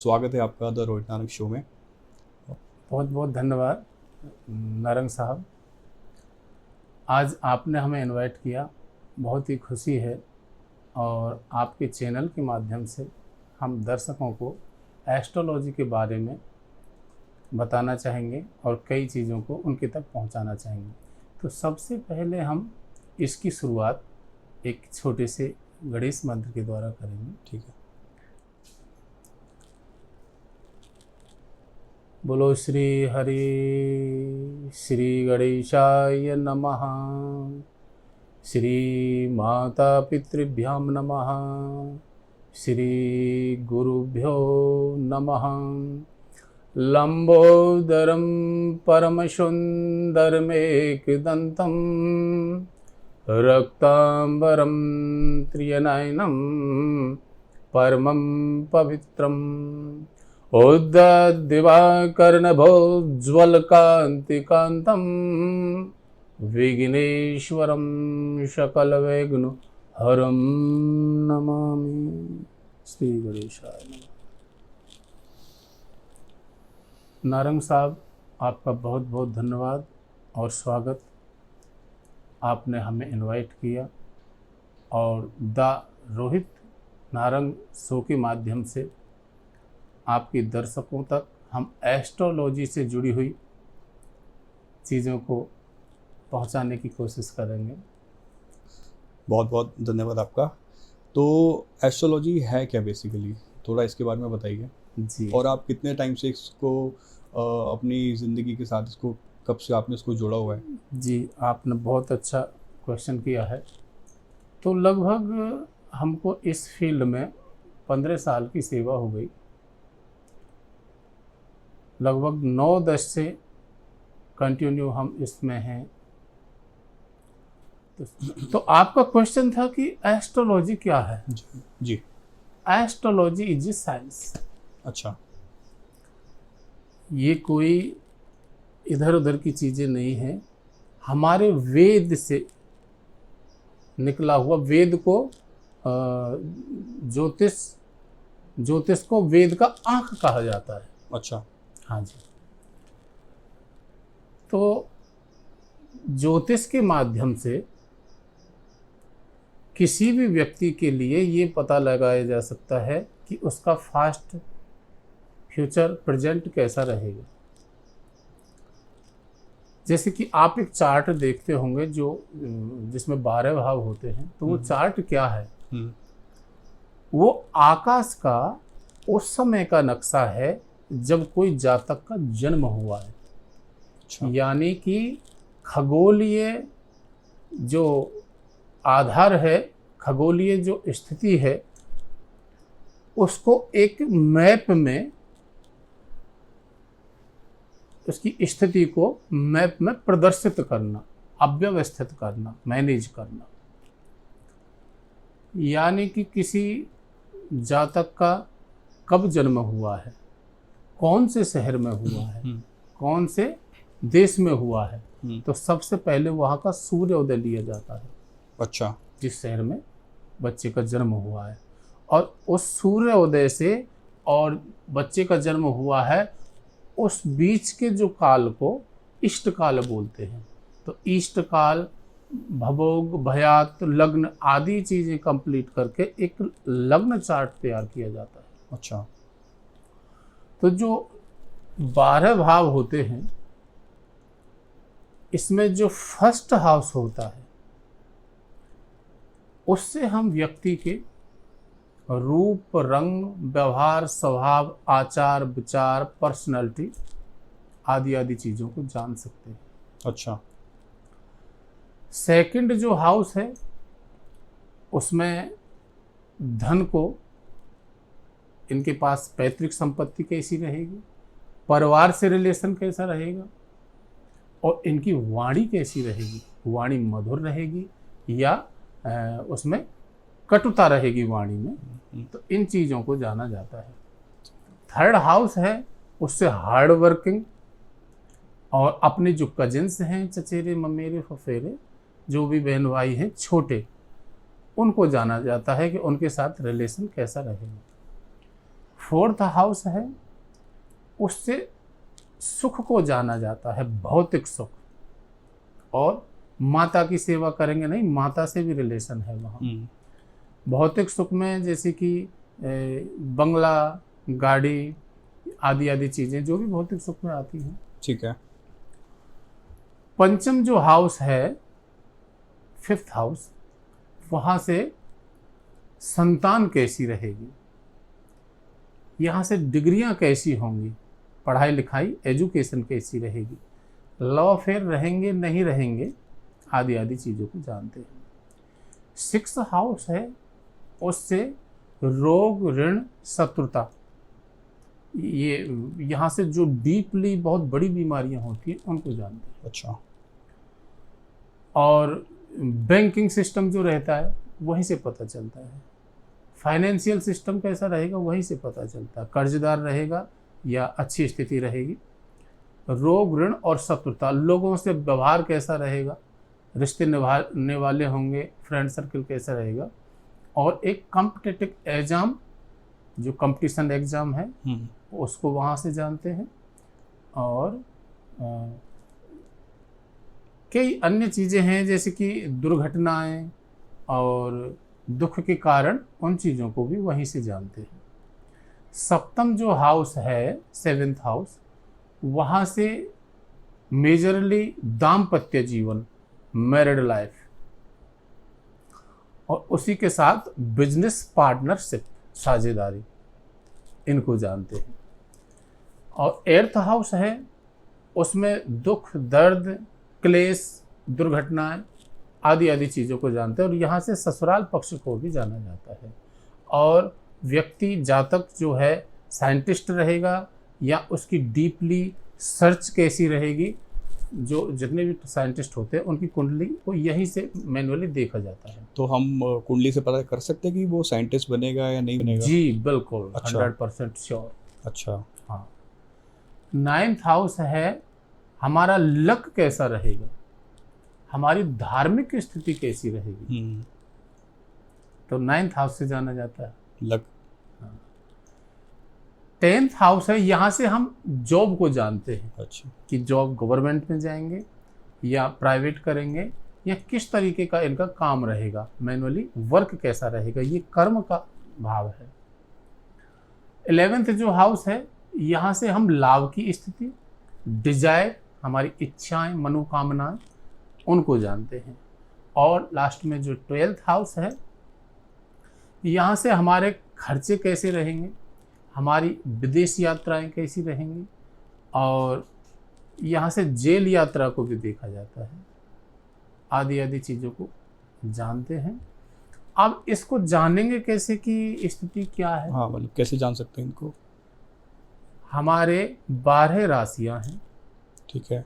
स्वागत है आपका द रोहित नारंग शो में। बहुत बहुत धन्यवाद नारंग साहब। आज आपने हमें इनवाइट किया, बहुत ही खुशी है। और आपके चैनल के माध्यम से हम दर्शकों को एस्ट्रोलॉजी के बारे में बताना चाहेंगे और कई चीज़ों को उनके तक पहुंचाना चाहेंगे। तो सबसे पहले हम इसकी शुरुआत एक छोटे से गणेश मंत्र के द्वारा करेंगे। ठीक है। बोलो श्री हरि श्री गणेशाय नमः। श्री माता पितृभ्यां नमः। श्री गुरुभ्यो नमः। लंबोदरं परमसुंदरमेकदन्तं रक्तांबरं त्रिनयनं परमं पवित्रम् उद्ददिवाकर्णभोज्ज्वलकान्तिकान्तं विघ्नेश्वरं सकलविघ्नहरं नमामि। श्री गणेशाय नमः। नारंग साहब, आपका बहुत बहुत धन्यवाद और स्वागत। आपने हमें इनवाइट किया और द रोहित नारंग शो के माध्यम से आपके दर्शकों तक हम एस्ट्रोलॉजी से जुड़ी हुई चीज़ों को पहुंचाने की कोशिश करेंगे। बहुत बहुत धन्यवाद आपका। तो एस्ट्रोलॉजी है क्या बेसिकली, थोड़ा इसके बारे में बताइए। जी। और आप कितने टाइम से इसको अपनी ज़िंदगी के साथ इसको कब से आपने इसको जोड़ा हुआ है? जी, आपने बहुत अच्छा क्वेश्चन किया है। तो लगभग हमको इस फील्ड में 15 साल की सेवा हो गई। लगभग 9-10 से कंटिन्यू हम इसमें हैं। तो आपका क्वेश्चन था कि एस्ट्रोलॉजी क्या है। जी। Astrology is a science. अच्छा। ये कोई इधर उधर की चीज़ें नहीं हैं। हमारे वेद से निकला हुआ, वेद को ज्योतिष को वेद का आंख कहा जाता है। अच्छा। हाँ जी। तो ज्योतिष के माध्यम से किसी भी व्यक्ति के लिए ये पता लगाया जा सकता है कि उसका फास्ट फ्यूचर प्रेजेंट कैसा रहेगा। जैसे कि आप एक चार्ट देखते होंगे जिसमें 12 भाव होते हैं। तो वो चार्ट क्या है? वो आकाश का उस समय का नक्शा है जब कोई जातक का जन्म हुआ है। अच्छा। यानी कि खगोलीय जो आधार है, खगोलीय जो स्थिति है, उसको एक मैप में, उसकी स्थिति को मैप में प्रदर्शित करना, अव्यवस्थित करना, मैनेज करना। यानी कि किसी जातक का कब जन्म हुआ है, कौन से शहर में हुआ है, कौन से देश में हुआ है, तो सबसे पहले वहाँ का सूर्योदय लिया जाता है। अच्छा। जिस शहर में बच्चे का जन्म हुआ है, और उस सूर्योदय से और बच्चे का जन्म हुआ है उस बीच के जो काल को इष्ट काल बोलते हैं। तो इष्ट काल, भवोग, भयात, लग्न आदि चीज़ें कंप्लीट करके एक लग्न चार्ट तैयार किया जाता है। अच्छा। तो जो 12 भाव होते हैं, इसमें जो फर्स्ट हाउस होता है उससे हम व्यक्ति के रूप, रंग, व्यवहार, स्वभाव, आचार, विचार, पर्सनालिटी आदि आदि चीज़ों को जान सकते हैं। अच्छा। सेकंड जो हाउस है उसमें धन को, इनके पास पैतृक संपत्ति कैसी रहेगी, परिवार से रिलेशन कैसा रहेगा, और इनकी वाणी कैसी रहेगी, वाणी मधुर रहेगी या उसमें कटुता रहेगी वाणी में। तो इन चीज़ों को जाना जाता है। थर्ड हाउस है उससे हार्ड वर्किंग, और अपने जो कजिन्स हैं, चचेरे ममेरे फफेरे, जो भी बहन भाई हैं छोटे, उनको जाना जाता है कि उनके साथ रिलेशन कैसा रहेगा। फोर्थ हाउस है, उससे सुख को जाना जाता है, भौतिक सुख, और माता की सेवा करेंगे, नहीं, माता से भी रिलेशन है वहाँ। भौतिक सुख में जैसे कि बंगला, गाड़ी आदि आदि चीजें जो भी भौतिक सुख में आती हैं। ठीक है। पंचम जो हाउस है, फिफ्थ हाउस, वहां से संतान कैसी रहेगी, यहाँ से डिग्रियां कैसी होंगी, पढ़ाई लिखाई एजुकेशन कैसी रहेगी, लव अफेयर रहेंगे नहीं रहेंगे, आदि आदि चीज़ों को जानते हैं। सिक्स्थ हाउस है, उससे रोग, ऋण, शत्रुता, ये यहाँ से जो डीपली बहुत बड़ी बीमारियां होती हैं उनको जानते हैं। अच्छा। और बैंकिंग सिस्टम जो रहता है वहीं से पता चलता है, फाइनेंशियल सिस्टम कैसा रहेगा वहीं से पता चलता है, कर्जदार रहेगा या अच्छी स्थिति रहेगी। रोग, ऋण और शत्रुता, लोगों से व्यवहार कैसा रहेगा, रिश्ते निभाने वाले होंगे, फ्रेंड सर्कल कैसा रहेगा। और एक कॉम्पिटिटिव एग्जाम, जो कंपटीशन एग्जाम है उसको वहाँ से जानते हैं। और कई अन्य चीज़ें हैं जैसे कि दुर्घटनाएं और दुख के कारण, उन चीज़ों को भी वहीं से जानते हैं। सप्तम जो हाउस है, सेवेंथ हाउस, वहाँ से मेजरली दाम्पत्य जीवन, मैरिड लाइफ, और उसी के साथ बिजनेस पार्टनरशिप, साझेदारी, इनको जानते हैं। और एर्थ हाउस है, उसमें दुख, दर्द, क्लेश, दुर्घटनाएं आदि आदि चीज़ों को जानते हैं। और यहाँ से ससुराल पक्ष को भी जाना जाता है। और व्यक्ति, जातक जो है साइंटिस्ट रहेगा या उसकी डीपली सर्च कैसी रहेगी, जो जितने भी साइंटिस्ट होते हैं उनकी कुंडली को यहीं से मैनुअली देखा जाता है। तो हम कुंडली से पता कर सकते हैं कि वो साइंटिस्ट बनेगा या नहीं बनेगा? जी बिल्कुल। अच्छा। 100% श्योर। अच्छा। हाँ। नाइन्थ हाउस है, हमारा लक कैसा रहेगा, हमारी धार्मिक स्थिति कैसी रहेगी, तो नाइन्थ हाउस से जाना जाता है लक। 10th हाउस है, यहाँ से हम जॉब को जानते हैं। अच्छा। कि जॉब गवर्नमेंट में जाएंगे या प्राइवेट करेंगे, या किस तरीके का इनका काम रहेगा, मैनुअली वर्क कैसा रहेगा, ये कर्म का भाव है। 11th जो हाउस है, यहाँ से हम लाभ की स्थिति, डिजायर, हमारी इच्छाएं, मनोकामनाएं, उनको जानते हैं। और लास्ट में जो 12th हाउस है, यहाँ से हमारे खर्चे कैसे रहेंगे, हमारी विदेश यात्राएं कैसी रहेंगी, और यहाँ से जेल यात्रा को भी देखा जाता है, आदि आदि चीज़ों को जानते हैं। अब इसको जानेंगे कैसे कि स्थिति क्या है? हाँ, मतलब कैसे जान सकते हैं इनको? हमारे 12 राशियां हैं, ठीक है,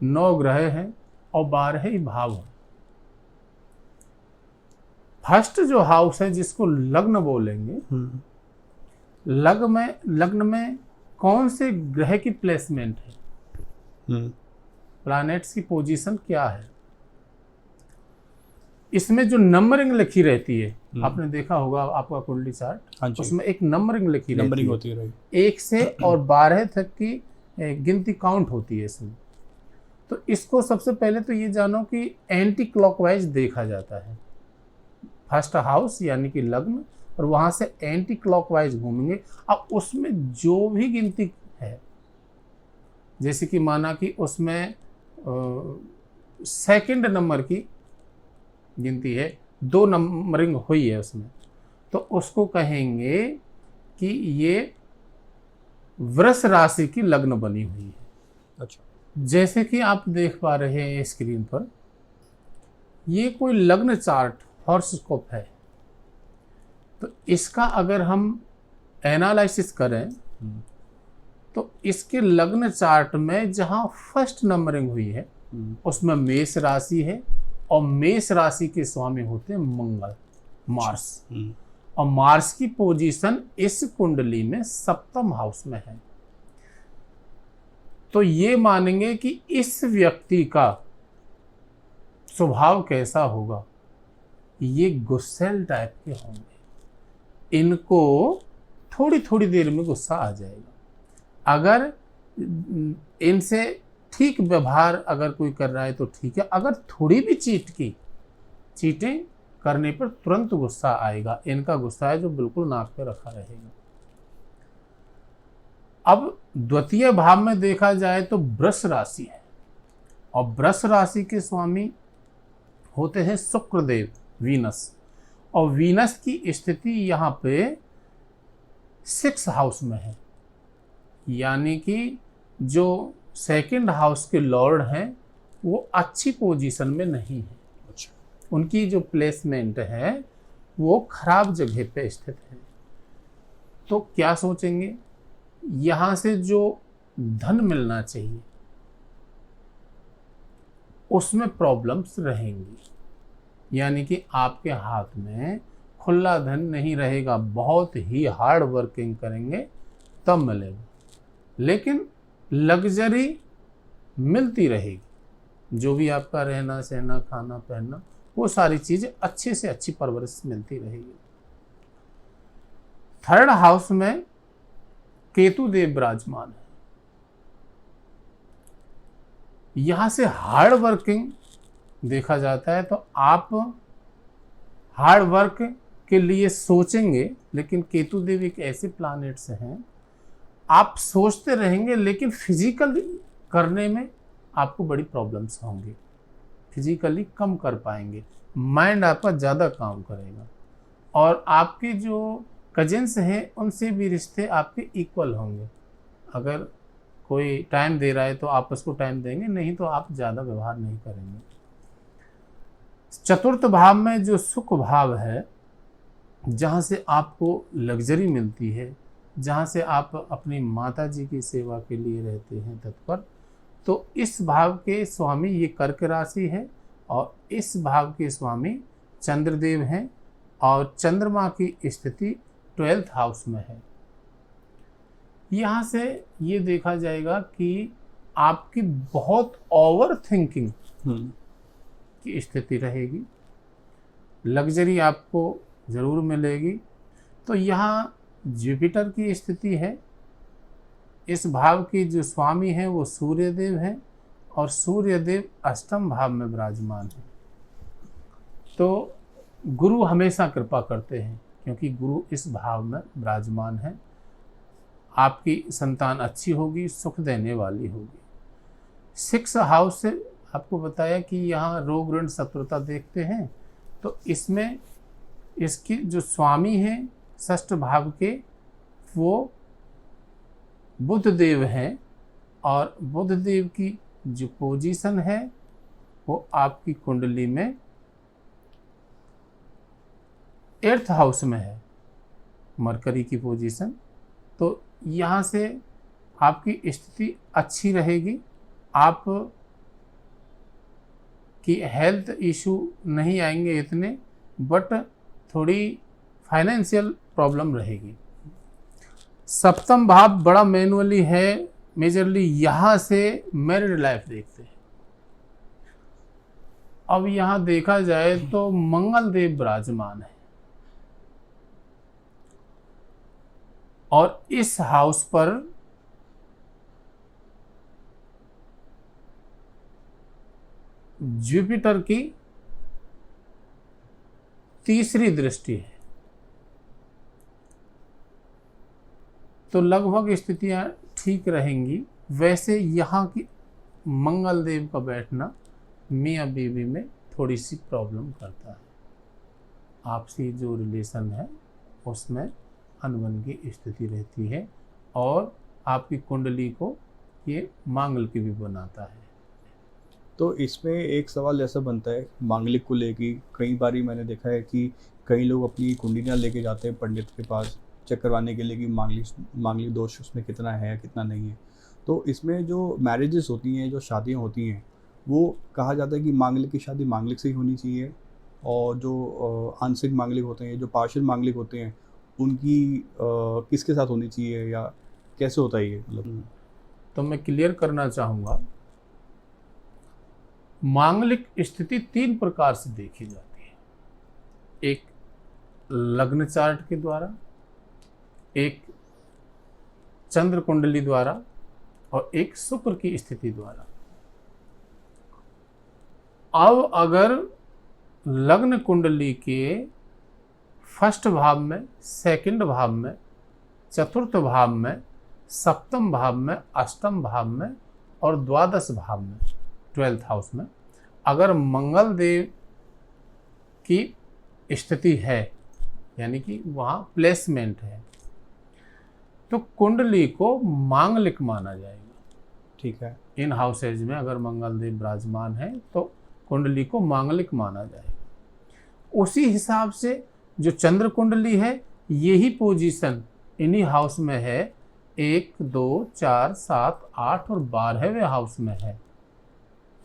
9 ग्रह हैं और 12 ही भाव हैं। फर्स्ट जो हाउस है, जिसको लग्न बोलेंगे, लग्न में कौन से ग्रह की प्लेसमेंट है, प्लैनेट्स की पोजीशन क्या है, इसमें जो नंबरिंग लिखी रहती है, आपने देखा होगा आपका कुंडली चार्ट, उसमें एक नंबरिंग लिखी रहती है, होती है 1 से और 12 तक की गिनती काउंट होती है इसमें। तो इसको सबसे पहले तो ये जानो कि एंटी क्लॉकवाइज देखा जाता है। फर्स्ट हाउस यानी कि लग्न, और वहां से एंटी क्लॉकवाइज घूमेंगे। अब उसमें जो भी गिनती है, जैसे कि माना कि उसमें सेकंड नंबर की गिनती है, 2 नंबरिंग हुई है उसमें, तो उसको कहेंगे कि ये वृष राशि की लग्न बनी हुई है। अच्छा। जैसे कि आप देख पा रहे हैं स्क्रीन पर, ये कोई लग्न चार्ट हॉरोस्कोप है। तो इसका अगर हम एनालिसिस करें तो इसके लग्न चार्ट में जहां फर्स्ट नंबरिंग हुई है उसमें मेष राशि है, और मेष राशि के स्वामी होते हैं मंगल, मार्स, और मार्स की पोजीशन इस कुंडली में 7th हाउस में है। तो ये मानेंगे कि इस व्यक्ति का स्वभाव कैसा होगा, ये गुस्सैल टाइप के होंगे, इनको थोड़ी थोड़ी देर में गुस्सा आ जाएगा। अगर इनसे ठीक व्यवहार अगर कोई कर रहा है तो ठीक है, अगर थोड़ी भी चीटिंग करने पर तुरंत गुस्सा आएगा। इनका गुस्सा है जो बिल्कुल नाक पे रखा रहेगा। अब द्वितीय भाव में देखा जाए तो वृष राशि है, और वृष राशि के स्वामी होते हैं शुक्रदेव, वीनस। और वीनस की स्थिति यहाँ पे 6 हाउस में है, यानी कि जो सेकंड हाउस के लॉर्ड हैं वो अच्छी पोजीशन में नहीं है। अच्छा। उनकी जो प्लेसमेंट है वो खराब जगह पे स्थित है। तो क्या सोचेंगे, यहाँ से जो धन मिलना चाहिए उसमें प्रॉब्लम्स रहेंगी, यानी कि आपके हाथ में खुला धन नहीं रहेगा। बहुत ही हार्ड वर्किंग करेंगे तब मिलेगा, लेकिन लग्जरी मिलती रहेगी। जो भी आपका रहना सहना खाना पहनना वो सारी चीज़ें अच्छे से अच्छी परवरिश मिलती रहेगी। थर्ड हाउस में केतु देव विराजमान है। यहाँ से हार्ड वर्किंग देखा जाता है, तो आप हार्ड वर्क के लिए सोचेंगे, लेकिन केतु देव एक ऐसे प्लैनेट्स हैं आप सोचते रहेंगे लेकिन फिजिकल करने में आपको बड़ी प्रॉब्लम्स होंगी। फिजिकली कम कर पाएंगे, माइंड आपका ज़्यादा काम करेगा, और आपके जो कजिन्स हैं उनसे भी रिश्ते आपके इक्वल होंगे। अगर कोई टाइम दे रहा है तो आप उसको टाइम देंगे, नहीं तो आप ज़्यादा व्यवहार नहीं करेंगे। चतुर्थ भाव में जो सुख भाव है, जहाँ से आपको लग्जरी मिलती है, जहाँ से आप अपनी माता जी की सेवा के लिए रहते हैं तत्पर, तो इस भाव के स्वामी ये कर्क राशि है, और इस भाव के स्वामी चंद्रदेव हैं, और चंद्रमा की स्थिति 12th हाउस में है। यहाँ से ये देखा जाएगा कि आपकी बहुत ओवर थिंकिंग की स्थिति रहेगी, लग्जरी आपको ज़रूर मिलेगी। तो यहाँ जुपिटर की स्थिति है, इस भाव की जो स्वामी हैं वो सूर्यदेव हैं, और सूर्यदेव अष्टम भाव में विराजमान है। तो गुरु हमेशा कृपा करते हैं, क्योंकि गुरु इस भाव में विराजमान है। आपकी संतान अच्छी होगी, सुख देने वाली होगी। 6 हाउस से आपको बताया कि यहाँ रोग ऋण शत्रुता देखते हैं, तो इसमें इसकी जो स्वामी हैं षष्ठ भाव के वो बुध देव हैं, और बुध देव की जो पोजीशन है वो आपकी कुंडली में 8th हाउस में है, मरकरी की पोजीशन। तो यहाँ से आपकी स्थिति अच्छी रहेगी, आप की हेल्थ इशू नहीं आएंगे इतने, बट थोड़ी फाइनेंशियल प्रॉब्लम रहेगी। सप्तम भाव बड़ा मैनुअली है, मेजरली यहाँ से मैरिड लाइफ देखते हैं। अब यहाँ देखा जाए तो मंगल देव विराजमान है, और इस हाउस पर जुपिटर की तीसरी दृष्टि है। तो लगभग स्थितियां ठीक रहेंगी। वैसे यहाँ की मंगल देव का बैठना मियाँ बीवी में थोड़ी सी प्रॉब्लम करता है, आपसी जो रिलेशन है उसमें अनबन की स्थिति रहती है, और आपकी कुंडली को ये मांगल की भी बनाता है। तो इसमें एक सवाल ऐसा बनता है मांगलिक को लेके, कई बारी मैंने देखा है कि कई लोग अपनी कुंडलियाँ लेके जाते हैं पंडित के पास चेक करवाने के लिए कि मांगलिक दोष उसमें कितना है कितना नहीं है। तो इसमें जो मैरिजेस होती हैं, जो शादियाँ होती हैं, वो कहा जाता है कि मांगलिक की शादी मांगलिक से ही होनी चाहिए, और जो आंशिक मांगलिक होते हैं, जो पार्शियल मांगलिक होते हैं, उनकी किसके साथ होनी चाहिए, या कैसे होता है ये मतलब? तो मैं क्लियर करना चाहूँगा, मांगलिक स्थिति 3 प्रकार से देखी जाती है। एक लग्न चार्ट के द्वारा, एक चंद्र कुंडली द्वारा और एक शुक्र की स्थिति द्वारा। अब अगर लग्न कुंडली के फर्स्ट भाव में, सेकंड भाव में, चतुर्थ भाव में, सप्तम भाव में, अष्टम भाव में और द्वादश भाव में, 12th हाउस में अगर मंगल देव की स्थिति है, यानी कि वहाँ प्लेसमेंट है, तो कुंडली को मांगलिक माना जाएगा। ठीक है। इन हाउसेज में अगर मंगल देव विराजमान है तो कुंडली को मांगलिक माना जाएगा। उसी हिसाब से जो चंद्र कुंडली है, यही पोजीशन इन्हीं हाउस में है, 1, 2, 4, 7, 8 और 12वें हाउस में है,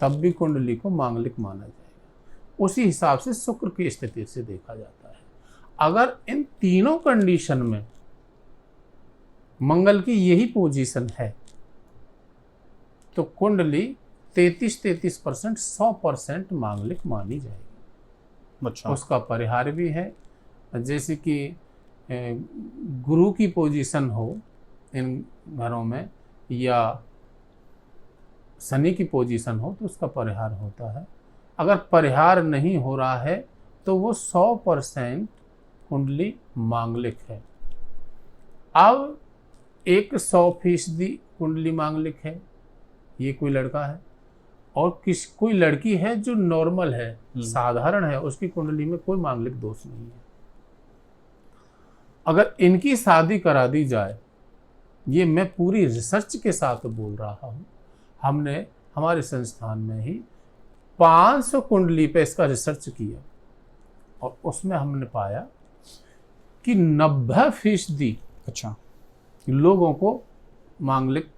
तब भी कुंडली को मांगलिक माना जाएगा। उसी हिसाब से शुक्र की स्थिति से देखा जाता है। अगर इन तीनों कंडीशन में मंगल की यही पोजीशन है तो कुंडली 33% 100% मांगलिक मानी जाएगी। अच्छा। उसका परिहार भी है, जैसे कि गुरु की पोजीशन हो इन घरों में या शनि की पोजीशन हो तो उसका परिहार होता है। अगर परिहार नहीं हो रहा है तो वो 100% कुंडली मांगलिक है। अब एक 100% कुंडली मांगलिक है, ये कोई लड़का है, और कोई लड़की है जो नॉर्मल है, साधारण है, उसकी कुंडली में कोई मांगलिक दोष नहीं है। अगर इनकी शादी करा दी जाए, ये मैं पूरी रिसर्च के साथ बोल रहा हूँ, हमने हमारे संस्थान में ही 500 कुंडली पे इसका रिसर्च किया और उसमें हमने पाया कि 90% अच्छा लोगों को मांगलिक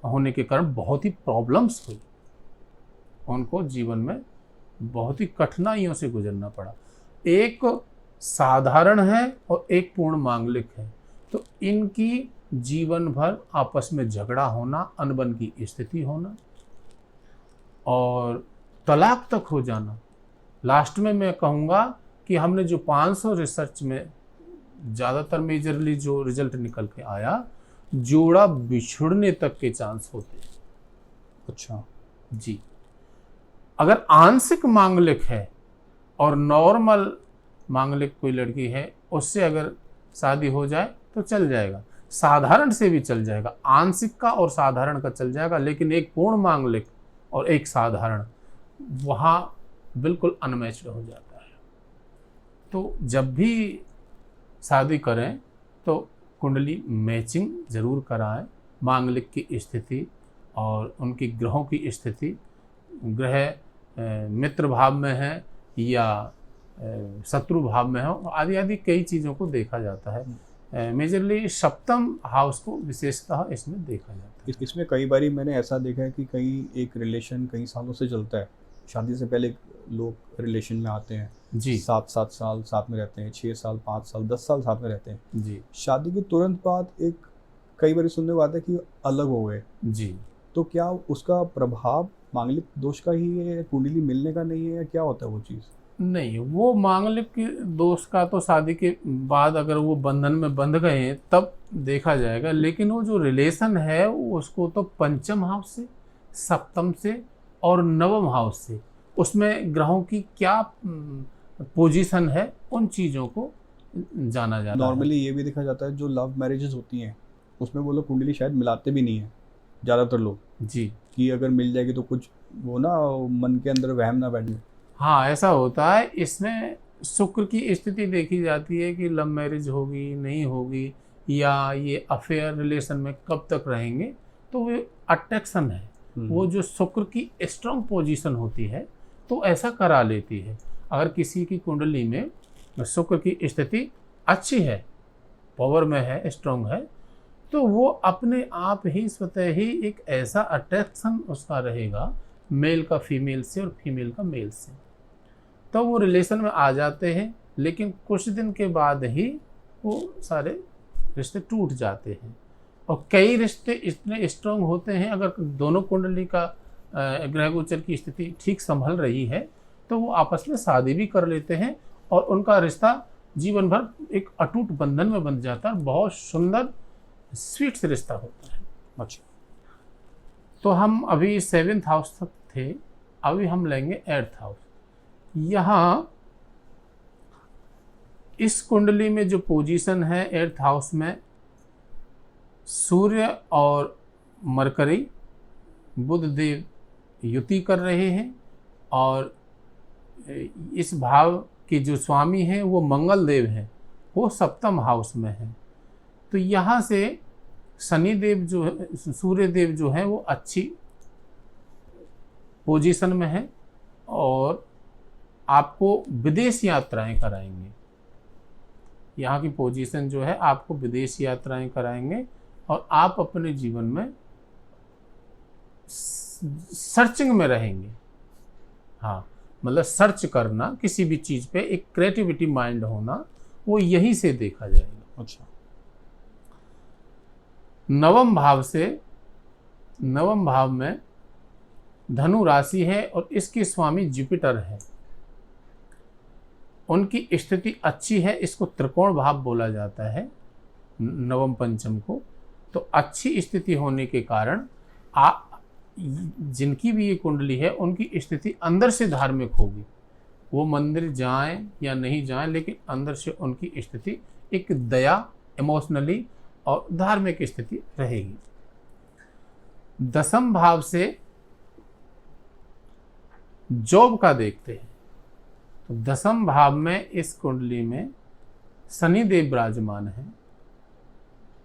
होने के कारण बहुत ही प्रॉब्लम्स हुई, उनको जीवन में बहुत ही कठिनाइयों से गुजरना पड़ा। एक साधारण है और एक पूर्ण मांगलिक है, तो इनकी जीवन भर आपस में झगड़ा होना, अनबन की स्थिति होना और तलाक तक हो जाना। लास्ट में मैं कहूँगा कि हमने जो 500 रिसर्च में ज़्यादातर मेजरली जो रिजल्ट निकल के आया, जोड़ा बिछुड़ने तक के चांस होते हैं। अच्छा जी, अगर आंशिक मांगलिक है और नॉर्मल मांगलिक कोई लड़की है, उससे अगर शादी हो जाए तो चल जाएगा, साधारण से भी चल जाएगा, आंशिक का और साधारण का चल जाएगा, लेकिन एक पूर्ण मांगलिक और एक साधारण वहाँ बिल्कुल अनमैच्ड हो जाता है। तो जब भी शादी करें तो कुंडली मैचिंग जरूर कराएं, मांगलिक की स्थिति और उनकी ग्रहों की स्थिति, ग्रह मित्र भाव में है या शत्रु भाव में हो, आदि आदि कई चीज़ों को देखा जाता है। मेजरली सप्तम हाउस को विशेषतः इसमें देखा जाता है। इसमें कई बारी मैंने ऐसा देखा है कि कई एक रिलेशन कई सालों से चलता है, शादी से पहले लोग रिलेशन में आते हैं जी, 7 साल साथ में रहते हैं, 6 साल 5 साल 10 साल साथ में रहते हैं, जी शादी के तुरंत बाद एक कई बार सुनने को आता है कि अलग हो गए, जी। तो क्या उसका प्रभाव मांगलिक दोष का ही है, कुंडली मिलने का नहीं है, या क्या होता है वो चीज़? नहीं, वो मांगलिक के दोष का तो शादी के बाद अगर वो बंधन में बंध गए हैं तब देखा जाएगा, लेकिन वो जो रिलेशन है उसको तो पंचम हाउस से, सप्तम से और नवम हाउस से, उसमें ग्रहों की क्या पोजीशन है, उन चीज़ों को जाना जाता है। नॉर्मली ये भी देखा जाता है जो लव मैरिजेस होती हैं उसमें वो लोग कुंडली शायद मिलाते भी नहीं हैं ज़्यादातर लोग, जी, कि अगर मिल जाएगी तो कुछ वो ना मन के अंदर वहम ना बैठ जाए। हाँ ऐसा होता है। इसमें शुक्र की स्थिति देखी जाती है कि लव मैरिज होगी नहीं होगी, या ये अफेयर रिलेशन में कब तक रहेंगे, तो वो अट्रैक्शन है, वो जो शुक्र की स्ट्रॉन्ग पोजीशन होती है तो ऐसा करा लेती है। अगर किसी की कुंडली में शुक्र की स्थिति अच्छी है, पावर में है, स्ट्रॉन्ग है, तो वो अपने आप ही स्वतः ही एक ऐसा अट्रैक्शन उसका रहेगा मेल का फीमेल से और फीमेल का मेल से, तो वो रिलेशन में आ जाते हैं, लेकिन कुछ दिन के बाद ही वो सारे रिश्ते टूट जाते हैं। और कई रिश्ते इतने स्ट्रॉन्ग होते हैं, अगर दोनों कुंडली का ग्रह गोचर की स्थिति ठीक संभल रही है तो वो आपस में शादी भी कर लेते हैं और उनका रिश्ता जीवन भर एक अटूट बंधन में बंध जाता है, बहुत सुंदर स्वीट से रिश्ता होता है। अच्छा। तो हम अभी 7th हाउस तक थे, अभी हम लेंगे 8th हाउस। यहाँ इस कुंडली में जो पोजीशन है 8th हाउस में, सूर्य और मरकरी बुध देव युति कर रहे हैं, और इस भाव के जो स्वामी हैं वो मंगल देव हैं, वो 7th हाउस में हैं। तो यहाँ से शनि देव जो है, सूर्य देव जो है वो अच्छी पोजीशन में है और आपको विदेश यात्राएं कराएंगे। यहाँ की पोजीशन जो है आपको विदेश यात्राएं कराएंगे और आप अपने जीवन में सर्चिंग में रहेंगे। हाँ, मतलब सर्च करना किसी भी चीज़ पे, एक क्रिएटिविटी माइंड होना, वो यहीं से देखा जाएगा। अच्छा। नवम भाव में धनु राशि है और इसके स्वामी जुपिटर है। उनकी स्थिति अच्छी है, इसको त्रिकोण भाव बोला जाता है नवम पंचम को। तो अच्छी स्थिति होने के कारण जिनकी भी ये कुंडली है उनकी स्थिति अंदर से धार्मिक होगी। वो मंदिर जाएं या नहीं जाएं, लेकिन अंदर से उनकी स्थिति एक दया, इमोशनली और धार्मिक स्थिति रहेगी। 10th भाव से जॉब का देखते हैं। तो 10th भाव में इस कुंडली में शनि देव विराजमान है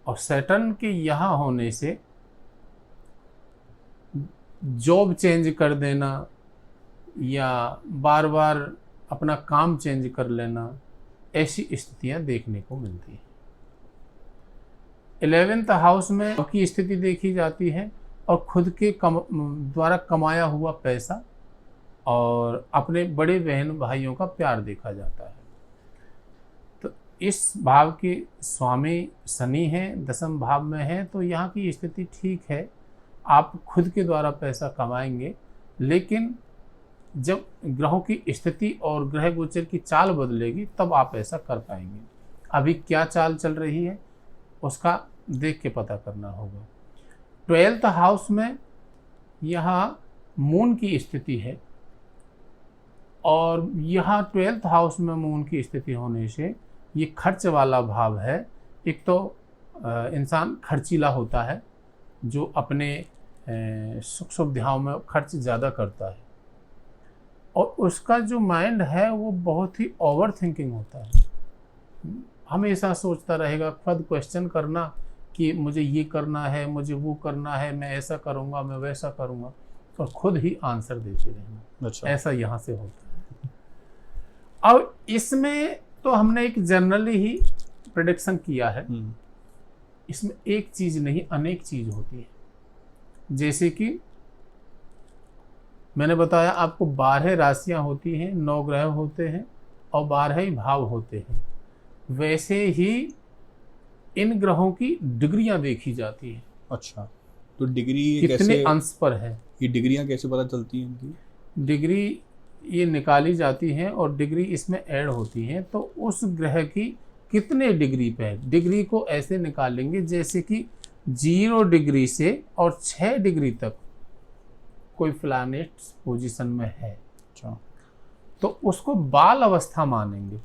और सैटर्न के यहाँ होने से जॉब चेंज कर देना या बार बार अपना काम चेंज कर लेना, ऐसी स्थितियां देखने को मिलती हैं। 11th हाउस में की स्थिति देखी जाती है और खुद के द्वारा कमाया हुआ पैसा और अपने बड़े बहन भाइयों का प्यार देखा जाता है। तो इस भाव के स्वामी शनि हैं, 10th भाव में है, तो यहाँ की स्थिति ठीक है, आप खुद के द्वारा पैसा कमाएंगे। लेकिन जब ग्रहों की स्थिति और ग्रह गोचर की चाल बदलेगी तब आप ऐसा कर पाएंगे। अभी क्या चाल चल रही है उसका देख के पता करना होगा। 12th हाउस में यहाँ मून की स्थिति है और यहाँ 12th हाउस में मून की स्थिति होने से ये खर्च वाला भाव है। एक तो इंसान खर्चीला होता है, जो अपने सुख सुविधाओं में खर्च ज़्यादा करता है और उसका जो माइंड है वो बहुत ही ओवर थिंकिंग होता है। हमेशा सोचता रहेगा, खुद क्वेश्चन करना कि मुझे ये करना है, मुझे वो करना है, मैं ऐसा करूँगा, मैं वैसा करूँगा, और खुद ही आंसर देते रहना। अच्छा। ऐसा यहाँ से होता है। अब इसमें तो हमने एक जनरली ही प्रेडिक्शन किया है, इसमें एक चीज नहीं अनेक चीज होती है। जैसे कि मैंने बताया आपको 12 राशियां होती हैं, 9 ग्रह होते हैं और 12 ही भाव होते हैं। वैसे ही इन ग्रहों की डिग्रियां देखी जाती हैं। अच्छा, तो डिग्री कितने कैसे, अंश पर है, ये डिग्रियां कैसे पता चलती हैं इनकी? डिग्री ये निकाली जाती हैं और डिग्री इसमें ऐड होती हैं। तो उस ग्रह की कितने डिग्री पे है, डिग्री को ऐसे निकालेंगे जैसे कि 0 डिग्री से और 6 डिग्री तक कोई प्लैनेट पोजीशन में है। अच्छा। तो उसको बाल अवस्था मानेंगे।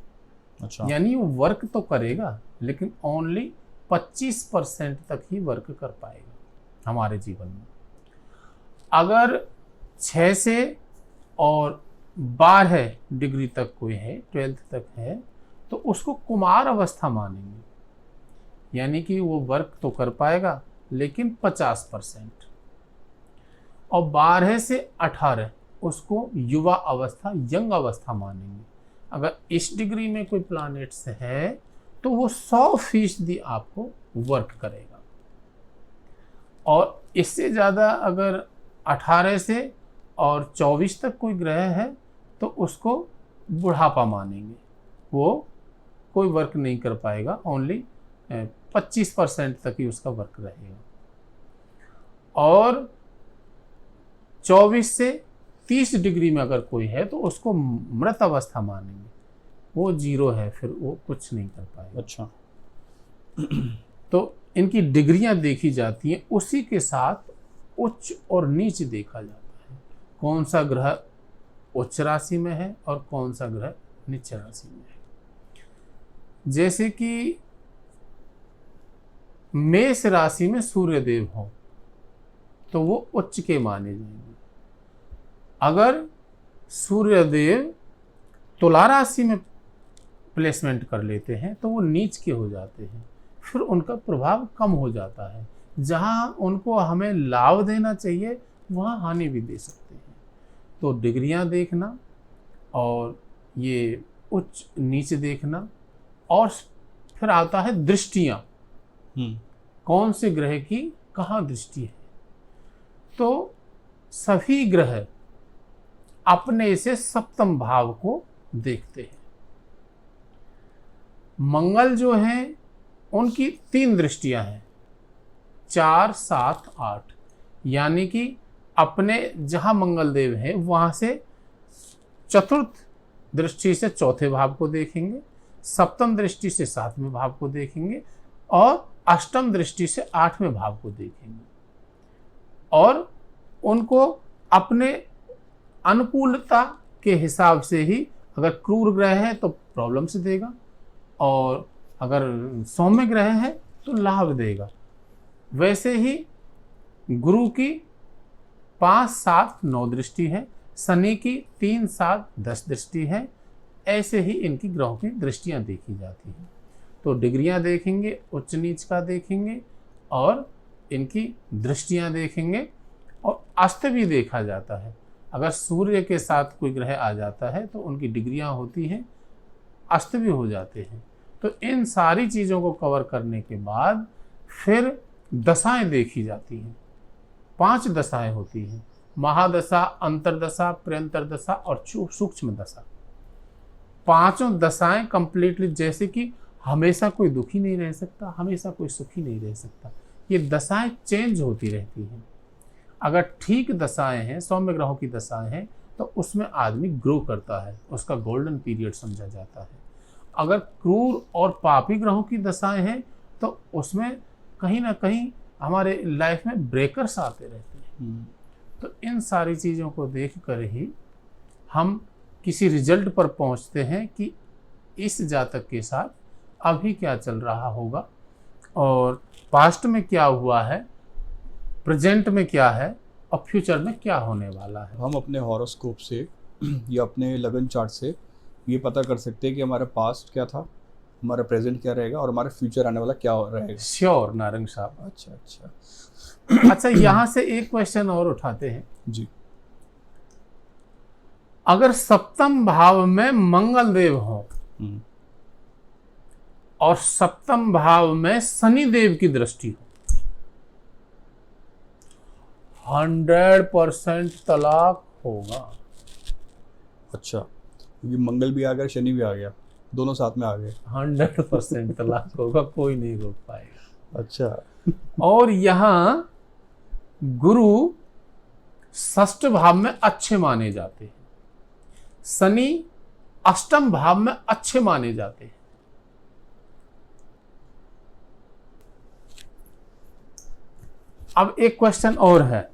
अच्छा। यानी वो वर्क तो करेगा लेकिन ओनली 25% तक ही वर्क कर पाएगा हमारे जीवन में। अगर 6 से और 12 डिग्री तक कोई है, 12th तक है, तो उसको कुमार अवस्था मानेंगे। यानी कि वो वर्क तो कर पाएगा लेकिन 50%। और 12 से 18 उसको युवा अवस्था, यंग अवस्था मानेंगे। अगर इस डिग्री में कोई प्लैनेट्स है तो वो 100% आपको वर्क करेगा। और इससे ज़्यादा अगर 18 से और 24 तक कोई ग्रह है तो उसको बुढ़ापा मानेंगे, वो कोई वर्क नहीं कर पाएगा, ओनली 25% तक ही उसका वर्क रहेगा। और 24 से 30 डिग्री में अगर कोई है तो उसको मृत अवस्था मानेंगे, वो 0 है, फिर वो कुछ नहीं कर पाएगा। अच्छा। तो इनकी डिग्रियां देखी जाती हैं, उसी के साथ उच्च और नीच देखा जाता है, कौन सा ग्रह उच्च राशि में है और कौन सा ग्रह नीच राशि में है। जैसे कि मेष राशि में सूर्यदेव हो तो वो उच्च के माने जाएंगे। अगर सूर्यदेव तुला राशि में प्लेसमेंट कर लेते हैं तो वो नीच के हो जाते हैं, फिर उनका प्रभाव कम हो जाता है। जहाँ उनको हमें लाभ देना चाहिए वहाँ हानि भी दे सकते हैं। तो डिग्रियां देखना और ये उच्च नीच देखना, और फिर आता है दृष्टियां, कौन से ग्रह की कहाँ दृष्टि है। तो सभी ग्रह अपने से सप्तम भाव को देखते हैं। मंगल जो है उनकी 3 दृष्टियां हैं, 4, 7, 8, यानी कि अपने जहां मंगल देव है वहां से चतुर्थ दृष्टि से चौथे भाव को देखेंगे, सप्तम दृष्टि से 7वें भाव को देखेंगे और अष्टम दृष्टि से 8वें भाव को देखेंगे। और उनको अपने अनुकूलता के हिसाब से ही, अगर क्रूर ग्रह है तो प्रॉब्लम से देगा और अगर सौम्य ग्रह है तो लाभ देगा। वैसे ही गुरु की 5, 7, 9 दृष्टि है, शनि की 3, 7, 10 दृष्टि है। ऐसे ही इनकी ग्रहों की दृष्टियां देखी जाती हैं। तो डिग्रियां देखेंगे, उच्च नीच का देखेंगे और इनकी दृष्टियां देखेंगे, और अस्त भी देखा जाता है। अगर सूर्य के साथ कोई ग्रह आ जाता है तो उनकी डिग्रियां होती हैं, अस्त भी हो जाते हैं। तो इन सारी चीज़ों को कवर करने के बाद फिर दशाएं देखी जाती हैं। 5 दशाएं होती हैं, महादशा, अंतरदशा, प्रयंतर दशा और सूक्ष्म दशा। 5 दशाएं कंप्लीटली, जैसे कि हमेशा कोई दुखी नहीं रह सकता, हमेशा कोई सुखी नहीं रह सकता, ये दशाएं चेंज होती रहती हैं। अगर ठीक दशाएं हैं, सौम्य ग्रहों की दशाएं हैं, तो उसमें आदमी ग्रो करता है, उसका गोल्डन पीरियड समझा जाता है। अगर क्रूर और पापी ग्रहों की दशाएं हैं तो उसमें कहीं ना कहीं हमारे लाइफ में ब्रेकर्स आते रहते हैं। तो इन सारी चीज़ों को देख कर ही हम किसी रिजल्ट पर पहुंचते हैं कि इस जातक के साथ अभी क्या चल रहा होगा और पास्ट में क्या हुआ है, प्रेजेंट में क्या है और फ्यूचर में क्या होने वाला है। हम अपने हॉरोस्कोप से या अपने लगन चार्ट से ये पता कर सकते हैं कि हमारा पास्ट क्या था, हमारा प्रेजेंट क्या रहेगा और हमारा फ्यूचर आने वाला क्या रहेगा। श्योर नारंग साहब। अच्छा। अच्छा, यहाँ से एक क्वेश्चन और उठाते हैं जी। अगर सप्तम भाव में मंगल देव हो और सप्तम भाव में शनि देव की दृष्टि हो, 100% तलाक होगा। अच्छा, क्योंकि मंगल भी आ गया, शनि भी आ गया, दोनों साथ में आ गए। 100% तलाक होगा, कोई नहीं रोक पाएगा। अच्छा। और यहाँ गुरु षष्ठ भाव में अच्छे माने जाते हैं, शनि अष्टम भाव में अच्छे माने जाते हैं। अब एक क्वेश्चन और है,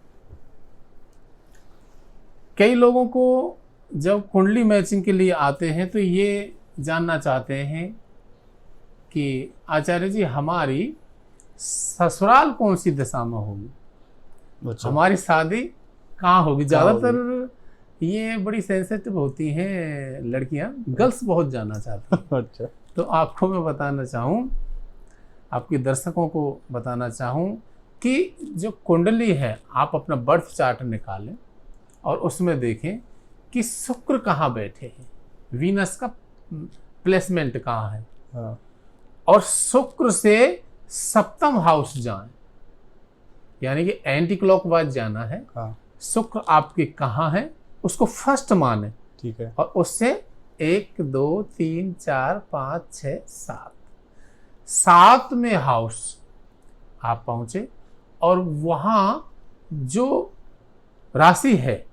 कई लोगों को जब कुंडली मैचिंग के लिए आते हैं तो ये जानना चाहते हैं कि आचार्य जी हमारी ससुराल कौन सी दिशा में होगी। अच्छा। हमारी शादी कहाँ होगी। ज़्यादातर ये बड़ी सेंसिटिव होती हैं लड़कियां, गर्ल्स बहुत जानना चाहती हैं। अच्छा। तो आपको मैं बताना चाहूँ, आपके दर्शकों को बताना चाहूँ कि जो कुंडली है आप अपना बर्थ चार्ट निकालें और उसमें देखें कि शुक्र कहाँ बैठे हैं, वीनस का प्लेसमेंट कहाँ है। हाँ। और शुक्र से सप्तम हाउस जाएं, यानी कि एंटी क्लॉकवाइज जाना है। हाँ। शुक्र आपके कहाँ है उसको फर्स्ट माने, ठीक है। और उससे 1, 2, 3, 4, 5, 6, 7 में हाउस आप पहुंचे और वहां जो राशि है,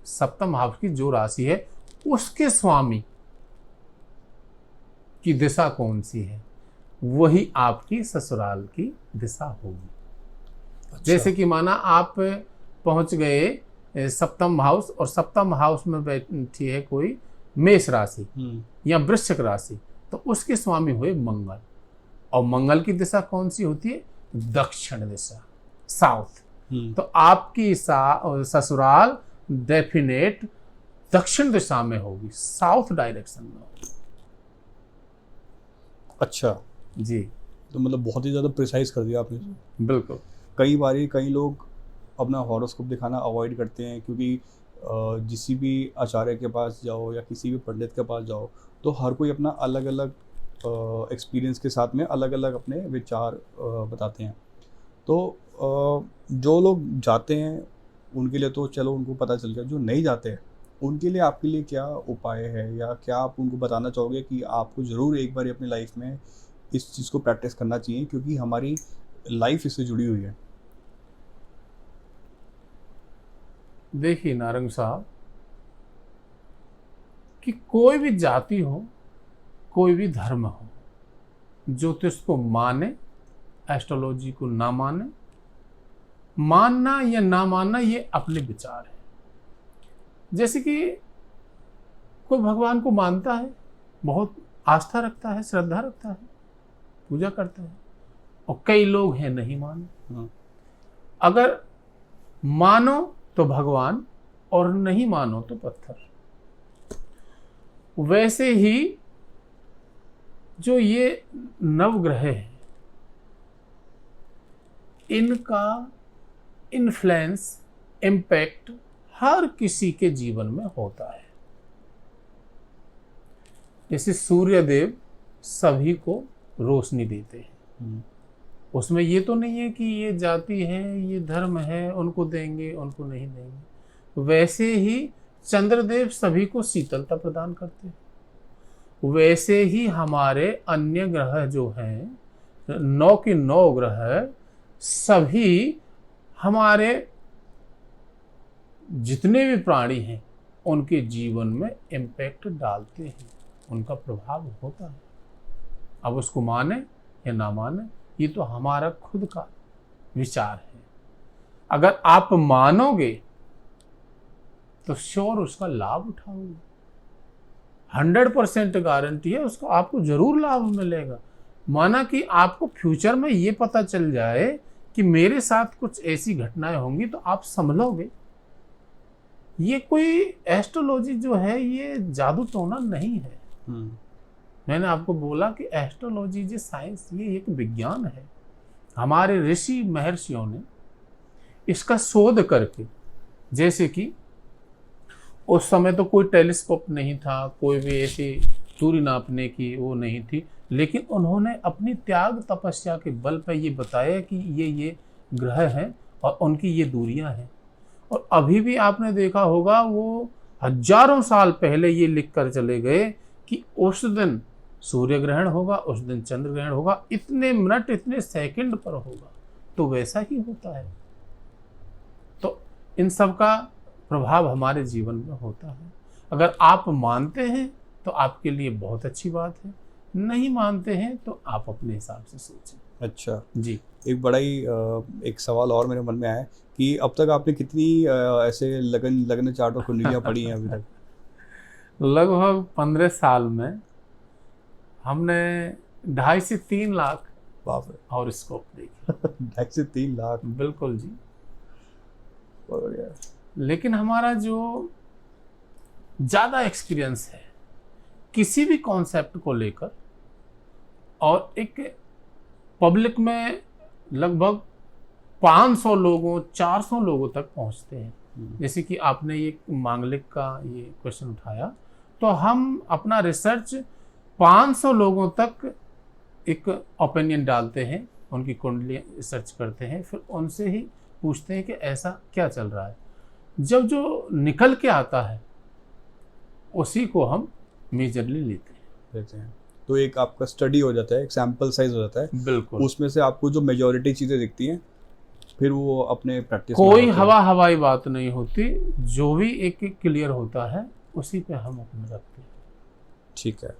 सप्तम हाउस की जो राशि है उसके स्वामी की दिशा कौन सी है, वही आपकी ससुराल की दिशा होगी। अच्छा। जैसे कि माना आप पहुंच गए सप्तम हाउस, और सप्तम हाउस में बैठी है कोई मेष राशि या वृश्चिक राशि, तो उसके स्वामी हुए मंगल। और मंगल की दिशा कौन सी होती है? दक्षिण दिशा, साउथ। तो आपकी ससुराल डेफिनेट दक्षिण दिशा में होगी, साउथ डायरेक्शन में होगी। अच्छा जी तो मतलब बहुत ही ज़्यादा प्रिसाइज कर दिया आपने। बिल्कुल। कई लोग अपना हॉरोस्कोप दिखाना अवॉइड करते हैं, क्योंकि किसी भी आचार्य के पास जाओ या किसी भी पंडित के पास जाओ तो हर कोई अपना अलग अलग एक्सपीरियंस के साथ में अलग अलग अपने विचार बताते हैं। तो जो लोग जाते हैं उनके लिए तो चलो उनको पता चल गया, जो नहीं जाते हैं उनके लिए आपके लिए क्या उपाय है, या क्या आप उनको बताना चाहोगे कि आपको ज़रूर एक बार अपनी लाइफ में इस चीज़ को प्रैक्टिस करना चाहिए, क्योंकि हमारी लाइफ इससे जुड़ी हुई है। देखिए नारंग साहब, कि कोई भी जाति हो, कोई भी धर्म हो, ज्योतिष को माने, एस्ट्रोलॉजी को ना माने, मानना या ना मानना ये अपने विचार है। जैसे कि कोई भगवान को मानता है, बहुत आस्था रखता है, श्रद्धा रखता है, पूजा करता है, और कई लोग हैं नहीं माने। अगर मानो तो भगवान और नहीं मानो तो पत्थर। वैसे ही जो ये नवग्रह हैं, इनका इन्फ्लुएंस, इम्पैक्ट हर किसी के जीवन में होता है। जैसे सूर्य देव सभी को रोशनी देते हैं, उसमें ये तो नहीं है कि ये जाति है, ये धर्म है, उनको देंगे उनको नहीं देंगे। वैसे ही चंद्रदेव सभी को शीतलता प्रदान करते हैं। वैसे ही हमारे अन्य ग्रह जो हैं, 9 के 9 ग्रह, सभी हमारे जितने भी प्राणी हैं उनके जीवन में इम्पैक्ट डालते हैं, उनका प्रभाव होता है। अब उसको माने या ना माने, ये तो हमारा खुद का विचार है। अगर आप मानोगे तो श्योर उसका लाभ उठाओगे, 100% गारंटी है, उसको आपको जरूर लाभ मिलेगा। माना कि आपको फ्यूचर में ये पता चल जाए कि मेरे साथ कुछ ऐसी घटनाएं होंगी, तो आप संभलोगे। ये कोई एस्ट्रोलॉजी जो है ये जादू टोना नहीं है। मैंने आपको बोला कि एस्ट्रोलॉजी जो साइंस, ये एक विज्ञान है। हमारे ऋषि महर्षियों ने इसका शोध करके, जैसे कि उस समय तो कोई टेलीस्कोप नहीं था, कोई भी ऐसी दूरी नापने की वो नहीं थी, लेकिन उन्होंने अपनी त्याग तपस्या के बल पर ये बताया कि ये ग्रह हैं और उनकी ये दूरियां हैं। और अभी भी आपने देखा होगा, वो हजारों साल पहले ये लिख कर चले गए कि उस दिन सूर्य ग्रहण होगा, उस दिन चंद्र ग्रहण होगा, इतने मिनट इतने सेकंड पर होगा। तो वैसा ही होता है। तो इन सब का प्रभाव हमारे जीवन में होता है। अगर आप मानते हैं तो आपके लिए बहुत अच्छी बात है, नहीं मानते हैं तो आप अपने हिसाब से सोचें। अच्छा जी। एक बड़ा ही एक सवाल और मेरे मन में आया कि अब तक आपने कितनी ऐसे लगन चार्ट और कुंडलियाँ पढ़ी हैं अभी तक? लगभग 15 साल में हमने 2.5 से 3 लाख बाप रे। हॉरोस्कोप देखे। 2.5 से 3 लाख। बिल्कुल जी। बहुत बढ़िया। लेकिन हमारा जो ज़्यादा एक्सपीरियंस है किसी भी कॉन्सेप्ट को लेकर, और एक पब्लिक में लगभग 500 लोगों 400 लोगों तक पहुंचते हैं। जैसे कि आपने ये मांगलिक का ये क्वेश्चन उठाया, तो हम अपना रिसर्च 500 लोगों तक एक ओपिनियन डालते हैं, उनकी कुंडली रिसर्च करते हैं, फिर उनसे ही पूछते हैं कि ऐसा क्या चल रहा है। जब जो निकल के आता है उसी को हम मेजरली लेते हैं। तो एक आपका स्टडी हो जाता है, एक सैंपल साइज हो जाता है। बिल्कुल। उसमें से आपको जो मेजॉरिटी चीज़ें दिखती हैं, फिर वो अपने प्रैक्टिस कोई हवाई बात नहीं होती, जो भी एक क्लियर होता है उसी पे हम अपने रखते हैं। ठीक है।